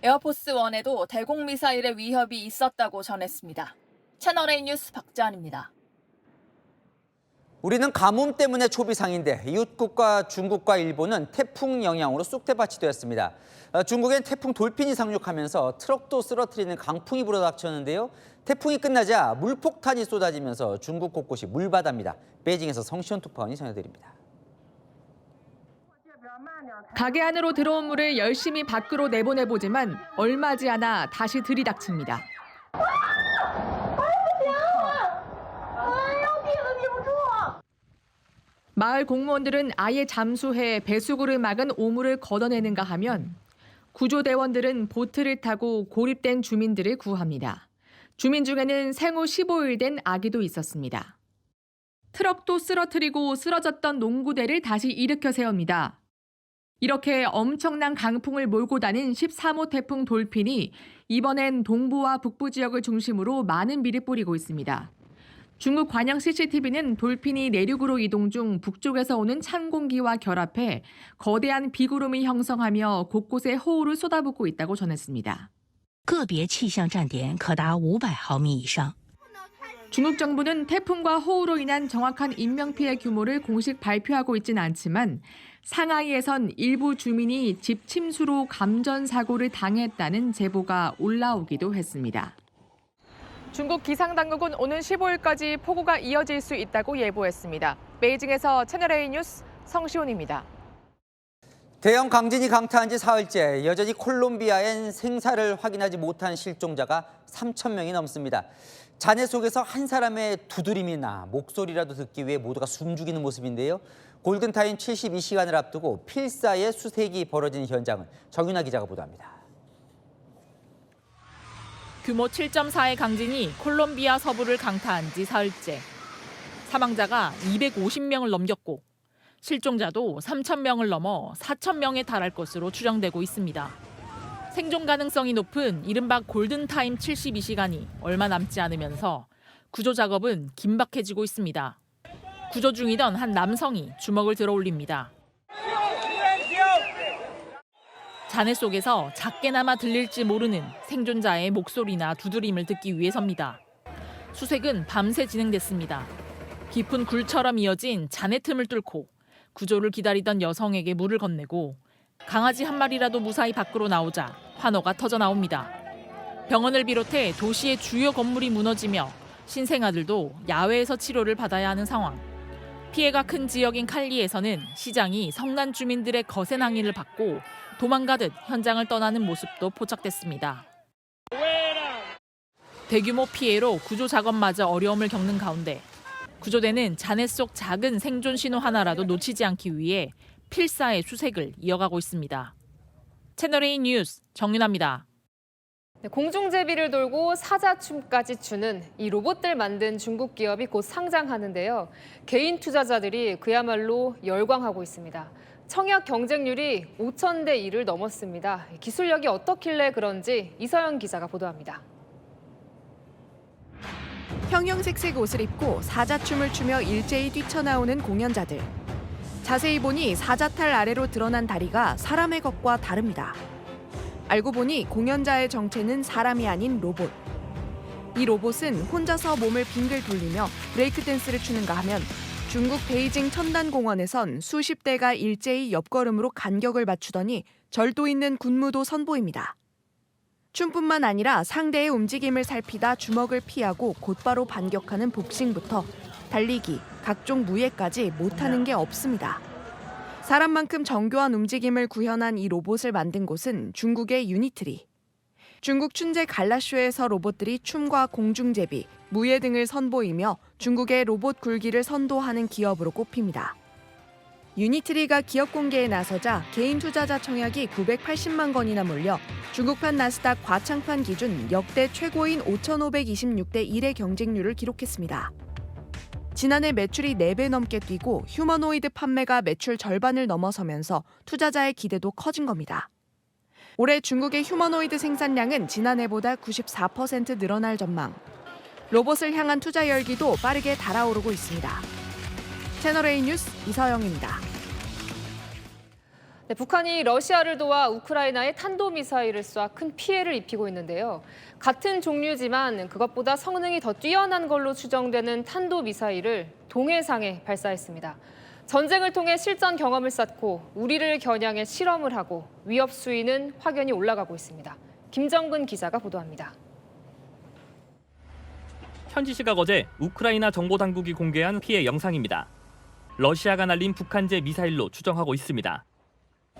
에어포스1에도 대공 미사일의 위협이 있었다고 전했습니다. 채널A 뉴스 박지한입니다. 우리는 가뭄 때문에 초비상인데 이웃국가 중국과 일본은 태풍 영향으로 쑥대밭이 되었습니다. 중국엔 태풍 돌핀이 상륙하면서 트럭도 쓰러뜨리는 강풍이 불어닥쳤는데요. 태풍이 끝나자 물폭탄이 쏟아지면서 중국 곳곳이 물바다입니다. 베이징에서 성시원 특파원이 전해드립니다. 가게 안으로 들어온 물을 열심히 밖으로 내보내보지만 얼마지 않아 다시 들이닥칩니다. 마을 공무원들은 아예 잠수해 배수구를 막은 오물을 걷어내는가 하면 구조대원들은 보트를 타고 고립된 주민들을 구합니다. 주민 중에는 생후 15일 된 아기도 있었습니다. 트럭도 쓰러뜨리고 쓰러졌던 농구대를 다시 일으켜 세웁니다. 이렇게 엄청난 강풍을 몰고 다닌 13호 태풍 돌핀이 이번엔 동부와 북부 지역을 중심으로 많은 비를 뿌리고 있습니다. 중국 관영 CCTV는 돌핀이 내륙으로 이동 중 북쪽에서 오는 찬 공기와 결합해 거대한 비구름이 형성하며 곳곳에 호우를 쏟아붓고 있다고 전했습니다. 个别气象站点可达500毫米以上。 중국 정부는 태풍과 호우로 인한 정확한 인명피해 규모를 공식 발표하고 있지는 않지만 상하이에선 일부 주민이 집 침수로 감전 사고를 당했다는 제보가 올라오기도 했습니다. 중국 기상당국은 오는 15일까지 폭우가 이어질 수 있다고 예보했습니다. 베이징에서 채널A 뉴스 성시온입니다. 대형 강진이 강타한 지 사흘째 여전히 콜롬비아엔 생사를 확인하지 못한 실종자가 3,000명이 넘습니다. 잔해 속에서 한 사람의 두드림이나 목소리라도 듣기 위해 모두가 숨죽이는 모습인데요. 골든타임 72시간을 앞두고 필사의 수색이 벌어진 현장을 정윤아 기자가 보도합니다. 규모 7.4의 강진이 콜롬비아 서부를 강타한 지 사흘째. 사망자가 250명을 넘겼고 실종자도 3,000명을 넘어 4,000명에 달할 것으로 추정되고 있습니다. 생존 가능성이 높은 이른바 골든타임 72시간이 얼마 남지 않으면서 구조 작업은 긴박해지고 있습니다. 구조 중이던 한 남성이 주먹을 들어 올립니다. 잔해 속에서 작게나마 들릴지 모르는 생존자의 목소리나 두드림을 듣기 위해서입니다. 수색은 밤새 진행됐습니다. 깊은 굴처럼 이어진 잔해 틈을 뚫고 구조를 기다리던 여성에게 물을 건네고 강아지 한 마리라도 무사히 밖으로 나오자 환호가 터져 나옵니다. 병원을 비롯해 도시의 주요 건물이 무너지며 신생아들도 야외에서 치료를 받아야 하는 상황. 피해가 큰 지역인 칼리에서는 시장이 성난 주민들의 거센 항의를 받고 도망가듯 현장을 떠나는 모습도 포착됐습니다. 대규모 피해로 구조 작업마저 어려움을 겪는 가운데 구조대는 잔해 속 작은 생존 신호 하나라도 놓치지 않기 위해 필사의 수색을 이어가고 있습니다. 채널A 뉴스 정윤아입니다. 공중제비를 돌고 사자춤까지 추는 이 로봇들 만든 중국 기업이 곧 상장하는데요. 개인 투자자들이 그야말로 열광하고 있습니다. 청약 경쟁률이 5,000대 1을 넘었습니다. 기술력이 어떻길래 그런지 이서영 기자가 보도합니다. 형형색색 옷을 입고 사자춤을 추며 일제히 뛰쳐나오는 공연자들. 자세히 보니 사자탈 아래로 드러난 다리가 사람의 것과 다릅니다. 알고 보니 공연자의 정체는 사람이 아닌 로봇. 이 로봇은 혼자서 몸을 빙글 돌리며 브레이크 댄스를 추는가 하면 중국 베이징 첨단공원에선 수십 대가 일제히 옆걸음으로 간격을 맞추더니 절도 있는 군무도 선보입니다. 춤뿐만 아니라 상대의 움직임을 살피다 주먹을 피하고 곧바로 반격하는 복싱부터 달리기, 각종 무예까지 못하는 게 없습니다. 사람만큼 정교한 움직임을 구현한 이 로봇을 만든 곳은 중국의 유니트리. 중국 춘제 갈라쇼에서 로봇들이 춤과 공중제비, 무예 등을 선보이며 중국의 로봇 굴기를 선도하는 기업으로 꼽힙니다. 유니트리가 기업 공개에 나서자 개인 투자자 청약이 980만 건이나 몰려 중국판 나스닥 과창판 기준 역대 최고인 5,526대 1의 경쟁률을 기록했습니다. 지난해 매출이 4배 넘게 뛰고 휴머노이드 판매가 매출 절반을 넘어서면서 투자자의 기대도 커진 겁니다. 올해 중국의 휴머노이드 생산량은 지난해보다 94% 늘어날 전망. 로봇을 향한 투자 열기도 빠르게 달아오르고 있습니다. 채널A 뉴스 이서영입니다. 북한이 러시아를 도와 우크라이나에 탄도미사일을 쏴 큰 피해를 입히고 있는데요. 같은 종류지만 그것보다 성능이 더 뛰어난 걸로 추정되는 탄도미사일을 동해상에 발사했습니다. 전쟁을 통해 실전 경험을 쌓고 우리를 겨냥해 실험을 하고 위협 수위는 확연히 올라가고 있습니다. 김정근 기자가 보도합니다. 현지 시각 어제 우크라이나 정보당국이 공개한 피해 영상입니다. 러시아가 날린 북한제 미사일로 추정하고 있습니다.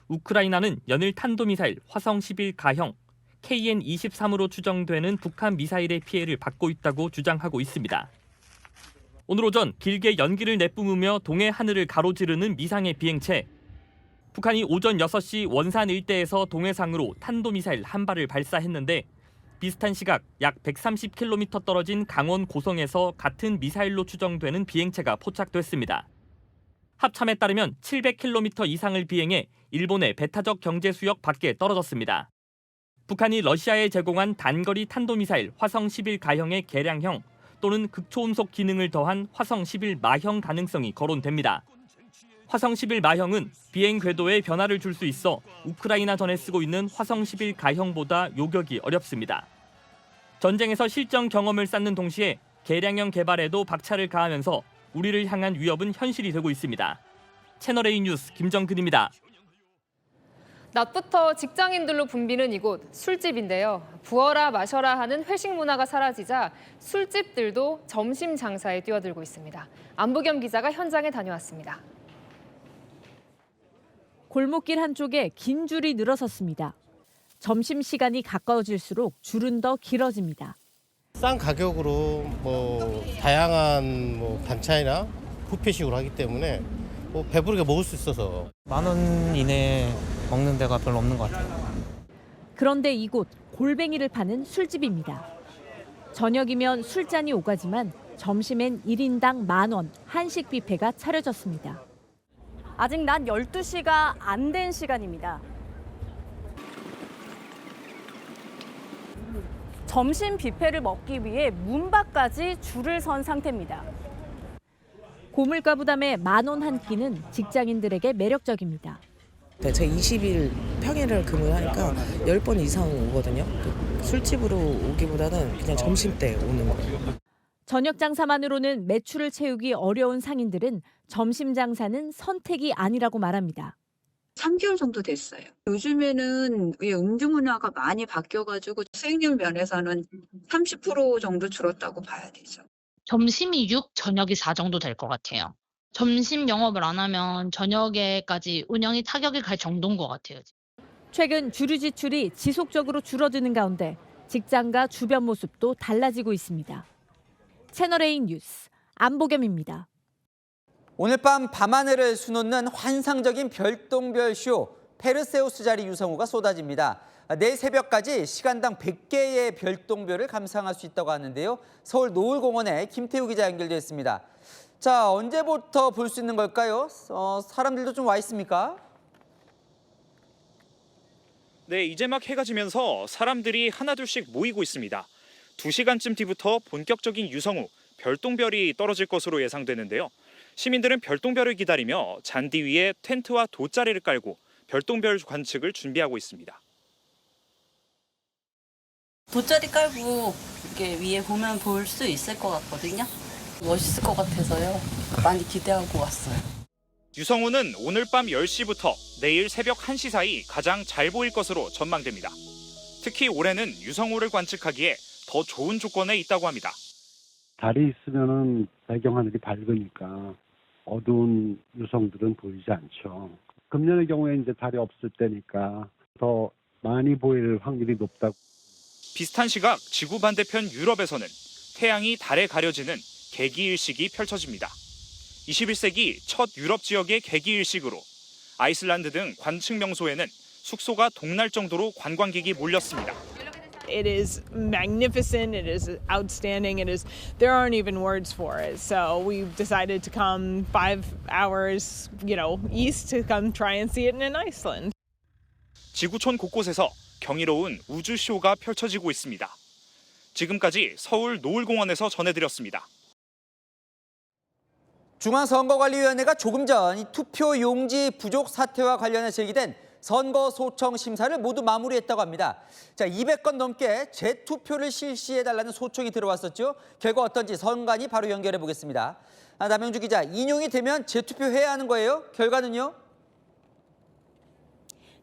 우크라이나는 연일 탄도미사일 화성-11 가형 KN-23으로 추정되는 북한 미사일의 피해를 받고 있다고 주장하고 있습니다. 오늘 오전 길게 연기를 내뿜으며 동해 하늘을 가로지르는 미상의 비행체. 북한이 오전 6시 원산 일대에서 동해상으로 탄도미사일 한 발을 발사했는데 비슷한 시각 약 130km 떨어진 강원 고성에서 같은 미사일로 추정되는 비행체가 포착됐습니다. 합참에 따르면 700km 이상을 비행해 일본의 배타적 경제 수역 밖에 떨어졌습니다. 북한이 러시아에 제공한 단거리 탄도미사일 화성-11 가형의 개량형 또는 극초음속 기능을 더한 화성-11 마형 가능성이 거론됩니다. 화성-11 마형은 비행 궤도에 변화를 줄 수 있어 우크라이나전에 쓰고 있는 화성-11 가형보다 요격이 어렵습니다. 전쟁에서 실전 경험을 쌓는 동시에 개량형 개발에도 박차를 가하면서 우리를 향한 위협은 현실이 되고 있습니다. 채널A 뉴스 김정근입니다. 낮부터 직장인들로 붐비는 이곳 술집인데요. 부어라 마셔라 하는 회식 문화가 사라지자 술집들도 점심 장사에 뛰어들고 있습니다. 안부겸 기자가 현장에 다녀왔습니다. 골목길 한쪽에 긴 줄이 늘어섰습니다. 점심시간이 가까워질수록 줄은 더 길어집니다. 싼 가격으로 다양한 반찬이나 뷔페식으로 하기 때문에 배부르게 먹을 수 있어서 10,000원 이내에 먹는 데가 별로 없는 것 같아요. 그런데 이곳 골뱅이를 파는 술집입니다. 저녁이면 술잔이 오가지만 점심엔 1인당 10,000원 한식 뷔페가 차려졌습니다. 아직 낮 12시가 안 된 시간입니다. 점심 뷔페를 먹기 위해 문 밖까지 줄을 선 상태입니다. 고물가 부담에 10,000원 한 끼는 직장인들에게 매력적입니다. 제가 20일 평일을 근무를 하니까 10번 이상 오거든요. 술집으로 오기보다는 그냥 점심 때 오는 거예요. 저녁 장사만으로는 매출을 채우기 어려운 상인들은 점심 장사는 선택이 아니라고 말합니다. 3개월 정도 됐어요. 요즘에는 음주 문화가 많이 바뀌어가지고 수익률 면에서는 30% 정도 줄었다고 봐야 되죠. 점심이 6, 저녁이 4 정도 될 것 같아요. 점심 영업을 안 하면 저녁에까지 운영이 타격이 갈 정도인 것 같아요. 최근 주류 지출이 지속적으로 줄어드는 가운데 직장과 주변 모습도 달라지고 있습니다. 채널A 뉴스 안보겸입니다. 오늘 밤 밤하늘을 수놓는 환상적인 별똥별 쇼 페르세우스 자리 유성우가 쏟아집니다. 내일 새벽까지 시간당 100개의 별똥별을 감상할 수 있다고 하는데요. 서울 노을공원에 김태우 기자 연결되어 있습니다. 자, 언제부터 볼 수 있는 걸까요? 사람들도 좀 와 있습니까? 네, 이제 막 해가 지면서 사람들이 하나둘씩 모이고 있습니다. 2시간쯤 뒤부터 본격적인 유성우, 별똥별이 떨어질 것으로 예상되는데요. 시민들은 별똥별을 기다리며 잔디 위에 텐트와 돗자리를 깔고 별똥별 관측을 준비하고 있습니다. 돗자리 깔고 이렇게 위에 보면 볼 수 있을 것 같거든요. 멋있을 것 같아서요. 많이 기대하고 왔어요. 유성우는 오늘 밤 10시부터 내일 새벽 1시 사이 가장 잘 보일 것으로 전망됩니다. 특히 올해는 유성우를 관측하기에 더 좋은 조건에 있다고 합니다. 달이 있으면은 배경하늘이 밝으니까 어두운 유성들은 보이지 않죠. 금년의 경우에 이제 달이 없을 때니까 더 많이 보일 확률이 높다고. 비슷한 시각 지구 반대편 유럽에서는 태양이 달에 가려지는 개기일식이 펼쳐집니다. 21세기 첫 유럽 지역의 개기일식으로 아이슬란드 등 관측 명소에는 숙소가 동날 정도로 관광객이 몰렸습니다. It is magnificent, it is outstanding, there aren't even words for it. So we've decided to come 5 hours, east to come try and see it in Iceland. 지구촌 곳곳에서 경이로운 우주쇼가 펼쳐지고 있습니다. 지금까지 서울 노을공원에서 전해드렸습니다. 중앙선거관리위원회가 조금 전 이 투표 용지 부족 사태와 관련해 제기된 선거 소청 심사를 모두 마무리했다고 합니다. 자, 200건 넘게 재투표를 실시해달라는 소청이 들어왔었죠. 결과 어떤지 선관위 바로 연결해 보겠습니다. 남영주 기자, 인용이 되면 재투표해야 하는 거예요? 결과는요?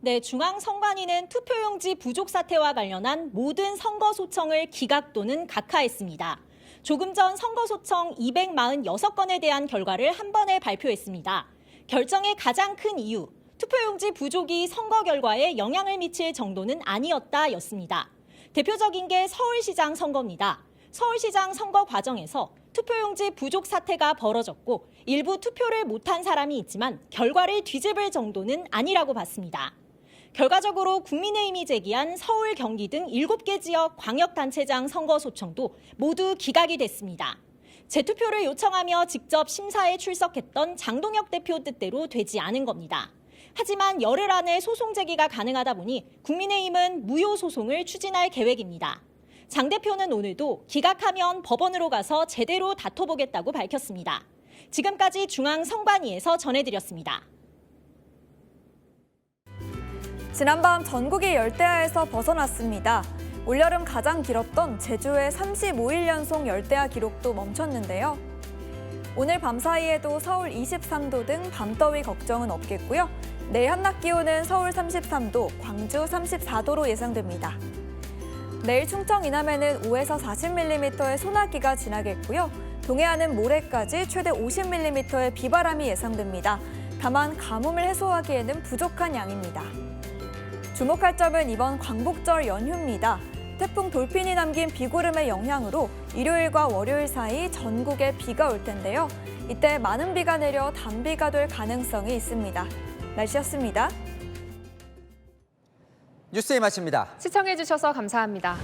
네, 중앙선관위는 투표용지 부족 사태와 관련한 모든 선거 소청을 기각 또는 각하했습니다. 조금 전 선거 소청 246건에 대한 결과를 한 번에 발표했습니다. 결정의 가장 큰 이유, 투표용지 부족이 선거 결과에 영향을 미칠 정도는 아니었다였습니다. 대표적인 게 서울시장 선거입니다. 서울시장 선거 과정에서 투표용지 부족 사태가 벌어졌고 일부 투표를 못한 사람이 있지만 결과를 뒤집을 정도는 아니라고 봤습니다. 결과적으로 국민의힘이 제기한 서울, 경기 등 7개 지역 광역단체장 선거 소청도 모두 기각이 됐습니다. 재투표를 요청하며 직접 심사에 출석했던 장동혁 대표 뜻대로 되지 않은 겁니다. 하지만 열흘 안에 소송 제기가 가능하다 보니 국민의힘은 무효 소송을 추진할 계획입니다. 장 대표는 오늘도 기각하면 법원으로 가서 제대로 다퉈보겠다고 밝혔습니다. 지금까지 중앙선관위에서 전해드렸습니다. 지난밤 전국이 열대야에서 벗어났습니다. 올여름 가장 길었던 제주의 35일 연속 열대야 기록도 멈췄는데요. 오늘 밤 사이에도 서울 23도 등 밤더위 걱정은 없겠고요. 내일 한낮 기온은 서울 33도, 광주 34도로 예상됩니다. 내일 충청 이남에는 5에서 40mm의 소나기가 지나겠고요. 동해안은 모레까지 최대 50mm의 비바람이 예상됩니다. 다만 가뭄을 해소하기에는 부족한 양입니다. 주목할 점은 이번 광복절 연휴입니다. 태풍 돌핀이 남긴 비구름의 영향으로 일요일과 월요일 사이 전국에 비가 올 텐데요. 이때 많은 비가 내려 단비가 될 가능성이 있습니다. 날씨였습니다. 뉴스에 마칩니다. 시청해주셔서 감사합니다.